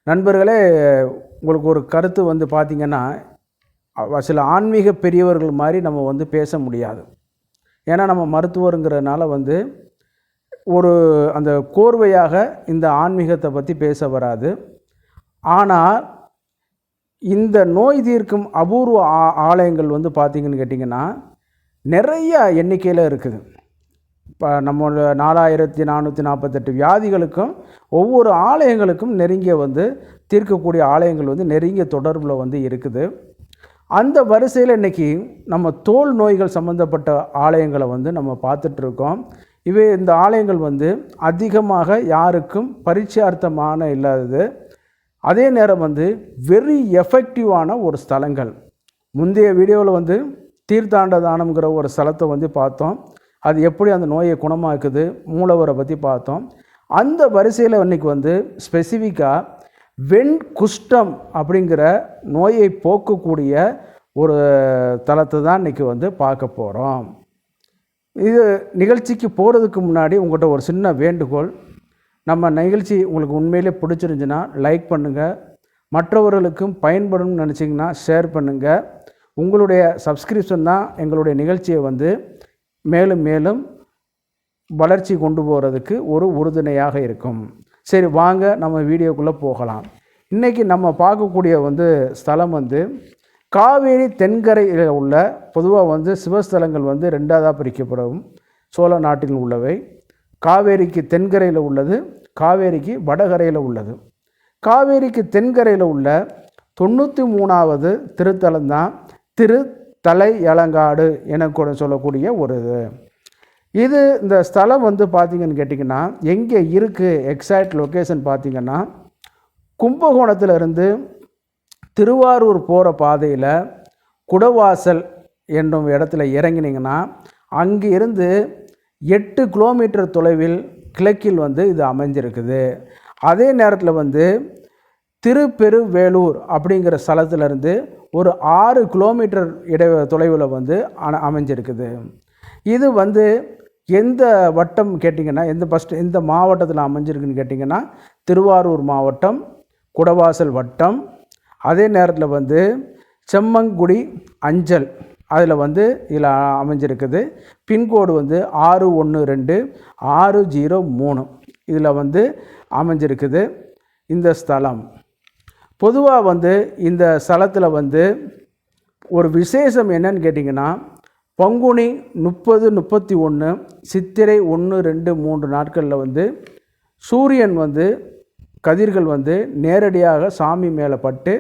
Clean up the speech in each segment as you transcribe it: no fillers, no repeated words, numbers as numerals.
நண்பர்களே, உங்களுக்கு ஒரு கருத்து வந்து பார்த்திங்கன்னா, சில ஆன்மீக பெரியவர்கள் மாதிரி நம்ம வந்து பேச முடியாது. ஏன்னா நம்ம மருத்துவருங்கிறதுனால வந்து ஒரு அந்த கோர்வையாக இந்த ஆன்மீகத்தை பற்றி பேச வராது. ஆனால் இந்த நோய் தீர்க்கும் அபூர்வ ஆலயங்கள் வந்து பார்த்திங்கன்னு கேட்டிங்கன்னா நிறைய எண்ணிக்கையில் இருக்குது. இப்போ நம்ம 4448 வியாதிகளுக்கும் ஒவ்வொரு ஆலயங்களுக்கும் நெருங்கிய வந்து தீர்க்கக்கூடிய ஆலயங்கள் வந்து நெருங்கிய தொடர்பில் வந்து இருக்குது. அந்த வரிசையில் இன்றைக்கி நம்ம தோல் நோய்கள் சம்மந்தப்பட்ட ஆலயங்களை வந்து நம்ம பார்த்துட்ருக்கோம். இந்த ஆலயங்கள் வந்து அதிகமாக யாருக்கும் பரிச்சயார்த்தமான இல்லாதது, அதே நேரம் வந்து வெரி எஃபெக்டிவான ஒரு ஸ்தலங்கள். முந்தைய வீடியோவில் வந்து தீர்த்தாண்ட தானம்ங்கிற ஒரு ஸ்தலத்தை வந்து பார்த்தோம். அது எப்படி அந்த நோயை குணமாக்குது, மூலவரை பற்றி பார்த்தோம். அந்த வரிசையில் இன்றைக்கி வந்து ஸ்பெசிஃபிக்காக வெண்குஷ்டம் அப்படிங்கிற நோயை போக்கக்கூடிய ஒரு தலத்தை தான் இன்றைக்கி வந்து பார்க்க போகிறோம். இது நிகழ்ச்சிக்கு போகிறதுக்கு முன்னாடி உங்கள்கிட்ட ஒரு சின்ன வேண்டுகோள். நம்ம நிகழ்ச்சி உங்களுக்கு உண்மையிலே பிடிச்சிருந்துச்சுன்னா லைக் பண்ணுங்கள், மற்றவர்களுக்கும் பயன்படும்னு நினச்சிங்கன்னா ஷேர் பண்ணுங்கள். உங்களுடைய சப்ஸ்கிரிப்ஷன் தான் எங்களுடைய நிகழ்ச்சியை வந்து மேலும் மேலும் வளர்ச்சி கொண்டு போகிறதுக்கு ஒரு உறுதுணையாக இருக்கும். சரி, வாங்க நம்ம வீடியோக்குள்ளே போகலாம். இன்றைக்கி நம்ம பார்க்கக்கூடிய வந்து ஸ்தலம் வந்து காவேரி தென்கரையில் உள்ள, பொதுவாக வந்து சிவஸ்தலங்கள் வந்து ரெண்டாவதாக பிரிக்கப்படும். சோழ நாட்டில் உள்ளவை காவேரிக்கு தென்கரையில் உள்ளது, காவேரிக்கு வடகரையில் உள்ளது. காவேரிக்கு தென்கரையில் உள்ள 93வது திருத்தலம் தான் திருத்தலையலங்காடு என கூட சொல்லக்கூடிய ஒரு இது. இந்த ஸ்தலம் வந்து பார்த்திங்கன்னு கேட்டிங்கன்னா எங்கே இருக்குது, எக்ஸாக்ட் லொக்கேஷன் பார்த்திங்கன்னா கும்பகோணத்திலிருந்து திருவாரூர் போகிற பாதையில் குடவாசல் என்னும் இடத்துல இறங்கினீங்கன்னா அங்கே இருந்து 8 கிலோமீட்டர் தொலைவில் கிழக்கில் வந்து இது அமைஞ்சிருக்குது. அதே நேரத்தில் வந்து திருப்பெருவேலூர் அப்படிங்கிற ஸ்தலத்திலிருந்து ஒரு 6 கிலோமீட்டர் தொலைவில் வந்து அமைஞ்சிருக்குது. இது வந்து எந்த வட்டம் கேட்டிங்கன்னா, எந்த மாவட்டத்தில் அமைஞ்சிருக்குன்னு கேட்டிங்கன்னா திருவாரூர் மாவட்டம், குடவாசல் வட்டம். அதே நேரத்தில் வந்து செம்மங்குடி அஞ்சல் அதில் வந்து இதில் அமைஞ்சிருக்குது. பின்கோடு வந்து 612603 இதில் வந்து அமைஞ்சிருக்குது இந்த ஸ்தலம். பொதுவாக வந்து இந்த ஸ்தலத்தில் வந்து ஒரு விசேஷம் என்னன்னு கேட்டிங்கன்னா, பங்குனி 30, 31, சித்திரை 1, 2, 3 நாட்களில் வந்து சூரியன் வந்து கதிர்கள் வந்து நேரடியாக சாமி மேலே பட்டு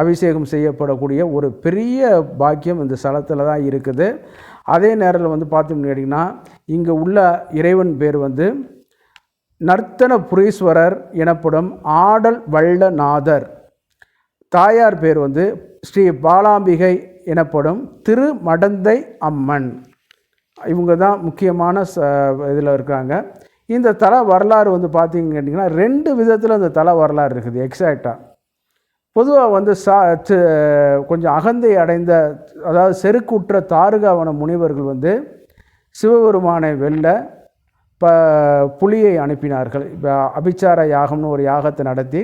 அபிஷேகம் செய்யப்படக்கூடிய ஒரு பெரிய பாக்கியம் இந்த ஸ்தலத்தில் தான் இருக்குது. அதே நேரத்தில் வந்து பார்த்தோம்னு கேட்டிங்கன்னா இங்கே உள்ள இறைவன் பேர் வந்து நர்த்தனபுரீஸ்வரர் எனப்படும் ஆடல் வள்ளநாதர். தாயார் பேர் வந்து ஸ்ரீ பாலாம்பிகை எனப்படும் திருமடந்தை அம்மன். இவங்க தான் முக்கியமான இதில் இருக்காங்க. இந்த தல வரலாறு வந்து பார்த்திங்கன்னு கேட்டிங்கன்னா 2 விதத்தில் இந்த தல வரலாறு இருக்குது. எக்ஸாக்டாக பொதுவாக வந்து கொஞ்சம் அகந்தை அடைந்த, அதாவது செருக்குற்ற தாருகாவன முனிவர்கள் வந்து சிவபெருமானை வெல்ல புலியை அனுப்பினார்கள். இப்போ அபிச்சார யாகம்னு ஒரு யாகத்தை நடத்தி,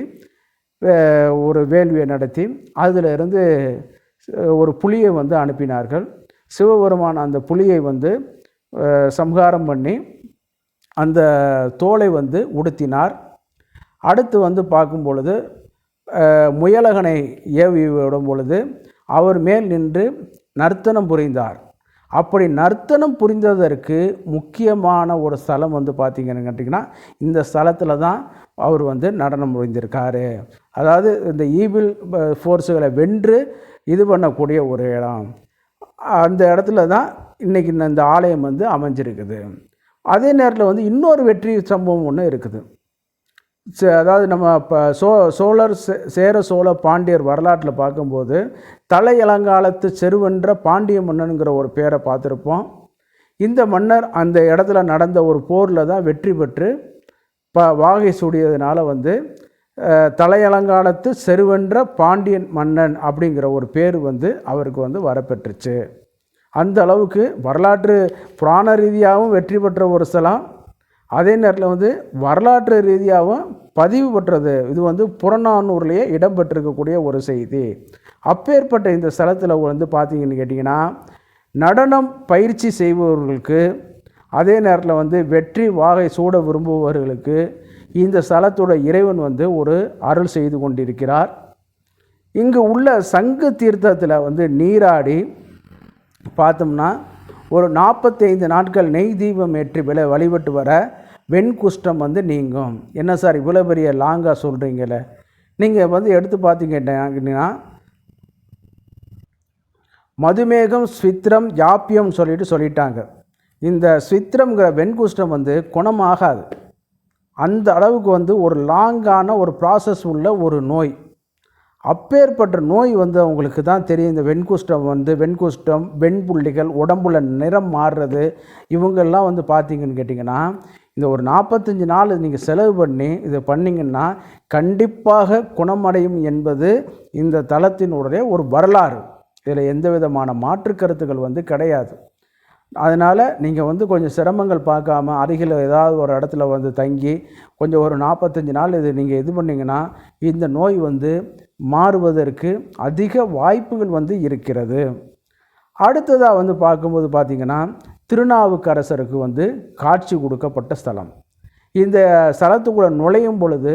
ஒரு வேள்வியை நடத்தி அதில் இருந்து ஒரு புலியை வந்து அனுப்பினார்கள். சிவபெருமான் அந்த புலியை வந்து சம்ஹாரம் பண்ணி அந்த தோலை வந்து உடுத்தினார். அடுத்து வந்து பார்க்கும் பொழுது முயலகனை ஏவி விடும் பொழுது அவர் மேல் நின்று நர்த்தனம் புரிந்தார். அப்படி நர்த்தனம் புரிந்ததற்கு முக்கியமான ஒரு ஸ்தலம் வந்து பார்த்திங்கன்னு கேட்டிங்கன்னா இந்த ஸ்தலத்தில் தான் அவர் வந்து நடனம் புரிந்திருக்காரு. அதாவது இந்த ஈவில் ஃபோர்ஸுகளை வென்று இது பண்ணக்கூடிய ஒரு இடம். அந்த இடத்துல தான் இன்றைக்கி இந்த ஆலயம் வந்து அமைஞ்சிருக்குது. அதே நேரத்தில் வந்து இன்னொரு வெற்றி சம்பவம் ஒன்று இருக்குது. அதாவது நம்ம இப்போ சேர சோழ பாண்டியர் வரலாற்றில் பார்க்கும்போது தலையலங்காலத்து செருவென்ற பாண்டிய மன்னனுங்கிற ஒரு பேரை பார்த்துருப்போம். இந்த மன்னர் அந்த இடத்துல நடந்த ஒரு போரில் தான் வெற்றி பெற்று வாகை சூடியதுனால வந்து தலையலங்காலத்து செருவென்ற பாண்டியன் மன்னன் அப்படிங்கிற ஒரு பேர் வந்து அவருக்கு வந்து வரப்பெற்றுச்சு. அந்த அளவுக்கு வரலாற்று புராண ரீதியாகவும் வெற்றி பெற்ற ஒரு ஸ்தலம், அதே நேரத்தில் வந்து வரலாற்று ரீதியாகவும் பதிவு பெற்றது. இது வந்து புறநானூறுலேயே இடம்பெற்றிருக்கக்கூடிய ஒரு செய்தி. அப்பேற்பட்ட இந்த ஸ்தலத்தில் வந்து பார்த்தீங்கன்னு கேட்டிங்கன்னா, நடனம் பயிற்சி செய்பவர்களுக்கு, அதே நேரத்தில் வந்து வெற்றி வாகை சூட விரும்புபவர்களுக்கு இந்த ஸ்தலத்தோட இறைவன் வந்து ஒரு அருள் செய்து கொண்டிருக்கிறார். இங்கு உள்ள சங்கு தீர்த்தத்தில் வந்து நீராடி பார்த்தோம்னா ஒரு 45 நாட்கள் நெய் தீபம் ஏற்றி வழிபட்டு வர வெண்குஷ்டம் வந்து நீங்கும். என்ன சார் இவ்வளோ பெரிய லாங்காக சொல்கிறீங்களே? நீங்கள் வந்து எடுத்து பார்த்தீங்கன்னா மதுமேகம் ஸ்வித்ரம் யாப்பியம் சொல்லிட்டாங்க. இந்த ஸ்வித்ரம்ங்கிற வெண்குஷ்டம் வந்து குணமாகாது. அந்த அளவுக்கு வந்து ஒரு லாங்கான ஒரு ப்ராசஸ் உள்ள ஒரு நோய். அப்பேற்பட்ட நோய் வந்து அவங்களுக்கு தான் தெரியும். இந்த வெண்குஷ்டம், வெண்புள்ளிகள், உடம்புல நிறம் மாறுறது, இவங்கெல்லாம் வந்து பார்த்திங்கன்னு கேட்டிங்கன்னா, இந்த ஒரு 45 நாள் நீங்கள் செலவு பண்ணி இதை பண்ணிங்கன்னா கண்டிப்பாக குணமடையும் என்பது இந்த தலத்தினுடைய ஒரு வரலாறு. இதில் எந்த விதமான மாற்று கருத்துக்கள் வந்து கிடையாது. அதனால் நீங்கள் வந்து கொஞ்சம் சிரமங்கள் பார்க்காம அருகில் ஏதாவது ஒரு இடத்துல வந்து தங்கி கொஞ்சம் ஒரு 45 நாள் நீங்கள் இது பண்ணிங்கன்னா இந்த நோய் வந்து மாறுவதற்கு அதிக வாய்ப்புகள் வந்து இருக்கிறது. அடுத்ததாக வந்து பார்க்கும்போது பார்த்திங்கன்னா, திருநாவுக்கரசருக்கு வந்து காட்சி கொடுக்கப்பட்ட ஸ்தலம். இந்த ஸ்தலத்துக்குள்ளே நுழையும் பொழுது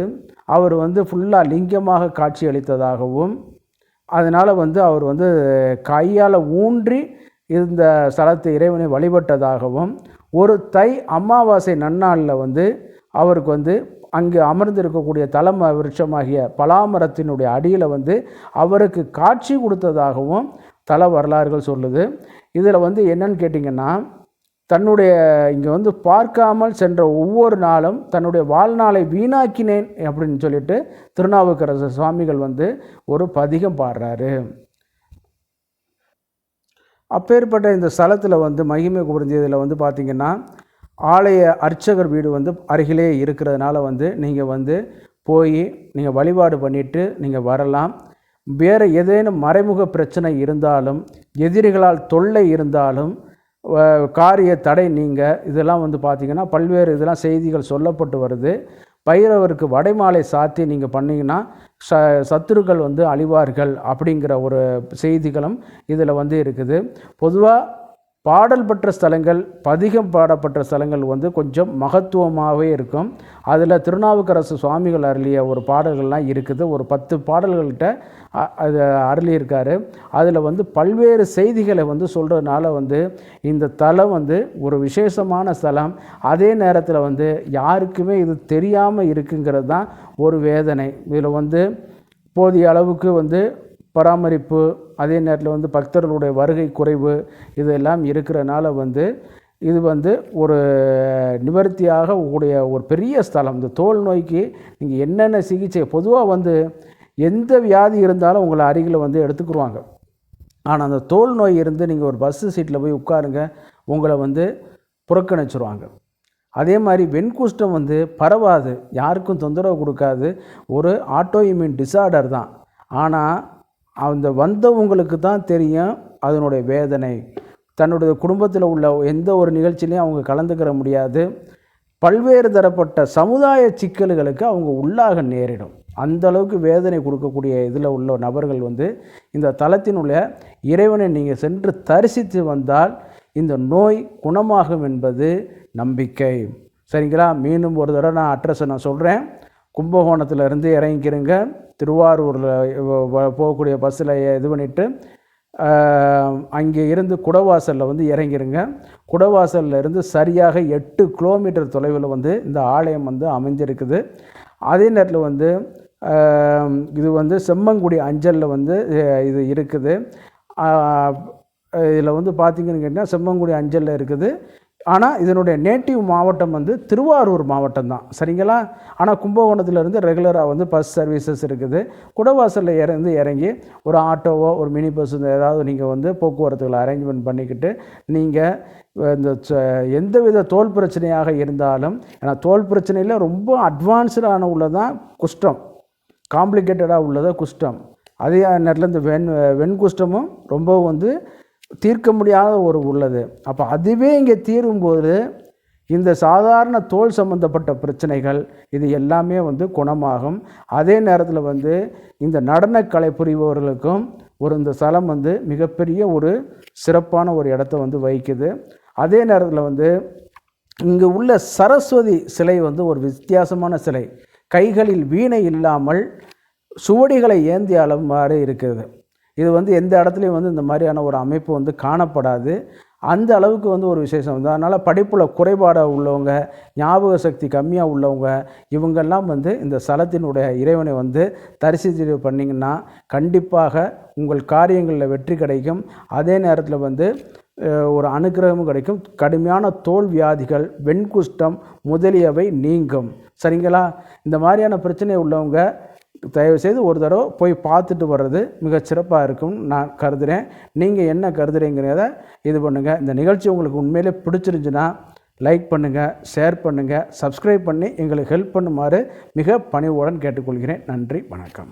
அவர் வந்து ஃபுல்லாக லிங்கமாக காட்சி அளித்ததாகவும், அதனால் வந்து அவர் வந்து கையால் ஊன்றி இந்த ஸ்தலத்தை இறைவனை வழிபட்டதாகவும், ஒரு தை அமாவாசை நன்னாளில் வந்து அவருக்கு வந்து அங்கு அமர்ந்திருக்கக்கூடிய தலம் விருட்சமாகிய பலாமரத்தினுடைய அடியில் வந்து அவருக்கு காட்சி கொடுத்ததாகவும் தல வரலாறுகள் சொல்லுது. இதில் வந்து என்னன்னு கேட்டிங்கன்னா, தன்னுடைய இங்கே வந்து பார்க்காமல் சென்ற ஒவ்வொரு நாளும் தன்னுடைய வாழ்நாளை வீணாக்கினேன் அப்படின்னு சொல்லிட்டு திருநாவுக்கரசர் சுவாமிகள் வந்து ஒரு பதிகம் பாடுறாரு. அப்பேற்பட்ட இந்த ஸ்தலத்தில் வந்து மகிமை புரிஞ்சதில் வந்து பார்த்திங்கன்னா, ஆலய அர்ச்சகர் வீடு வந்து அருகிலே இருக்கிறதுனால வந்து நீங்கள் வந்து போய் நீங்கள் வழிபாடு பண்ணிவிட்டு நீங்கள் வரலாம். வேறு ஏதேனும் மறைமுக பிரச்சனை இருந்தாலும், எதிரிகளால் தொல்லை இருந்தாலும், காரிய தடை இதெல்லாம் வந்து பார்த்திங்கன்னா பல்வேறு இதெல்லாம் செய்திகள் சொல்லப்பட்டு வருது. பைரவருக்கு வடைமாலை சாத்தி நீங்கள் பண்ணிங்கன்னா சத்துருக்கள் வந்து அழிவார்கள் அப்படிங்கிற ஒரு செய்திகளும் இதில் வந்து இருக்குது. பொதுவாக பாடல் பெற்ற ஸ்தலங்கள், பதிகம் பாடப்பட்ட ஸ்தலங்கள் வந்து கொஞ்சம் மகத்துவமாகவே இருக்கும். அதில் திருநாவுக்கரசு சுவாமிகள் அருளிய ஒரு பாடல்கள்லாம் இருக்குது. ஒரு 10 பாடல்கள்கிட்ட அது அருளியிருக்காரு. அதில் வந்து பல்வேறு செய்திகளை வந்து சொல்கிறதுனால வந்து இந்த தலம் வந்து ஒரு விசேஷமான ஸ்தலம். அதே நேரத்தில் வந்து யாருக்குமே இது தெரியாமல் இருக்குங்கிறது தான் ஒரு வேதனை. இதில் வந்து போதிய அளவுக்கு வந்து பராமரிப்பு, அதே நேரத்தில் வந்து பக்தர்களுடைய வருகை குறைவு, இதெல்லாம் இருக்கிறனால வந்து இது வந்து ஒரு நிவர்த்தியாக கூடிய ஒரு பெரிய ஸ்தலம். இந்த தோல் நோய்க்கு நீங்கள் என்னென்ன சிகிச்சை, பொதுவாக வந்து எந்த வியாதி இருந்தாலும் உங்களை அருகில் வந்து எடுத்துக்குருவாங்க. ஆனால் அந்த தோல் நோய் இருந்து நீங்கள் ஒரு பஸ்ஸு சீட்டில் போய் உட்காருங்க, உங்களை வந்து புறக்கணிச்சிருவாங்க. அதே மாதிரி வெண்குஷ்டம் வந்து பரவாது, யாருக்கும் தொந்தரவு கொடுக்காது, ஒரு ஆட்டோ இம்யூன் டிசார்டர் தான். ஆனால் அந்த வந்தவங்களுக்கு தான் தெரியும் அதனுடைய வேதனை. தன்னுடைய குடும்பத்தில் உள்ள எந்த ஒரு நிகழ்ச்சியிலையும் அவங்க கலந்துக்கிற முடியாது. பல்வேறு தரப்பட்ட சமுதாய சிக்கல்களுக்கு அவங்க உள்ளாக நேரிடும். அந்த அளவுக்கு வேதனை கொடுக்கக்கூடிய இதில் உள்ள நபர்கள் வந்து இந்த தலத்தினுடைய இறைவனை நீங்கள் சென்று தரிசித்து வந்தால் இந்த நோய் குணமாகும் என்பது நம்பிக்கை. சரிங்களா? மீண்டும் ஒரு தடவை நான் அட்ரஸை நான் சொல்கிறேன். கும்பகோணத்தில் இருந்து இறங்கிக்கிறங்க, திருவாரூரில் போகக்கூடிய பஸ்ஸில் இது பண்ணிவிட்டு அங்கே இருந்து குடவாசலில் வந்து இறங்கிருங்க. குடவாசலில் இருந்து சரியாக 8 கிலோமீட்டர் தொலைவில் வந்து இந்த ஆலயம் வந்து அமைஞ்சிருக்குது. அதே நேரத்தில் வந்து இது வந்து செம்மங்குடி அஞ்சலில் வந்து இது இருக்குது. இதில் வந்து பார்த்திங்கன்னு கேட்டிங்கன்னா செம்மங்குடி அஞ்சலில் இருக்குது. ஆனால் இதனுடைய நேட்டிவ் மாவட்டம் வந்து திருவாரூர் மாவட்டம் தான். சரிங்களா? ஆனால் கும்பகோணத்திலேருந்து ரெகுலராக வந்து பஸ் சர்வீசஸ் இருக்குது. குடவாசலில் இறங்கி ஒரு ஆட்டோவோ ஒரு மினி பஸ் ஏதாவது நீங்கள் வந்து போக்குவரத்துகளை அரேஞ்ச்மெண்ட் பண்ணிக்கிட்டு நீங்கள் இந்த எந்தவித தோல் பிரச்சனையாக இருந்தாலும், ஏன்னா தோல் பிரச்சனையில் ரொம்ப அட்வான்ஸ்டான உள்ளதான் குஷ்டம், காம்ப்ளிகேட்டடாக உள்ளதாக குஷ்டம். அதே நேரத்தில் இந்த வெண்குஷ்டமும் ரொம்ப வந்து தீர்க்க முடியாத ஒரு உள்ளது. அப்போ அதுவே இங்கே தீரும்போது இந்த சாதாரண தோல் சம்பந்தப்பட்ட பிரச்சனைகள் இது எல்லாமே வந்து குணமாகும். அதே நேரத்தில் வந்து இந்த நடனக்கலை புரிபவர்களுக்கும் இந்த ஸ்தலம் வந்து மிகப்பெரிய ஒரு சிறப்பான ஒரு இடத்த வந்து வகிக்குது. அதே நேரத்தில் வந்து இங்கு உள்ள சரஸ்வதி சிலை வந்து ஒரு வித்தியாசமான சிலை. கைகளில் வீணை இல்லாமல் சுவடிகளை ஏந்திய அளவு மாதிரி இருக்கிறது. இது வந்து எந்த இடத்துலையும் வந்து இந்த மாதிரியான ஒரு அமைப்பு வந்து காணப்படாது. அந்த அளவுக்கு வந்து ஒரு விசேஷம் வந்து. அதனால் படிப்பில் குறைபாடாக உள்ளவங்க, ஞாபக சக்தி கம்மியாக உள்ளவங்க, இவங்கெல்லாம் வந்து இந்த ஸ்தலத்தினுடைய இறைவனை வந்து தரிசித்து பண்ணிங்கன்னா கண்டிப்பாக உங்கள் காரியங்களில் வெற்றி கிடைக்கும். அதே நேரத்தில் வந்து ஒரு அனுக்கிரகமும் கிடைக்கும். கடுமையான தோல் வியாதிகள், வெண்குஷ்டம் முதலியவை நீங்கும். சரிங்களா? இந்த மாதிரியான பிரச்சனை உள்ளவங்க தயவுசெய்து ஒரு தடவை போய் பார்த்துட்டு வர்றது மிகச்சிறப்பாக இருக்கும்னு நான் கருதுகிறேன். நீங்கள் என்ன கருதுகிறீங்கிறத இது பண்ணுங்கள். இந்த நிகழ்ச்சி உங்களுக்கு உண்மையிலே பிடிச்சிருந்துச்சுன்னா லைக் பண்ணுங்கள், ஷேர் பண்ணுங்கள், சப்ஸ்கிரைப் பண்ணி எங்களுக்கு ஹெல்ப் பண்ணுமாறு மிக பணிவுடன் கேட்டுக்கொள்கிறேன். நன்றி, வணக்கம்.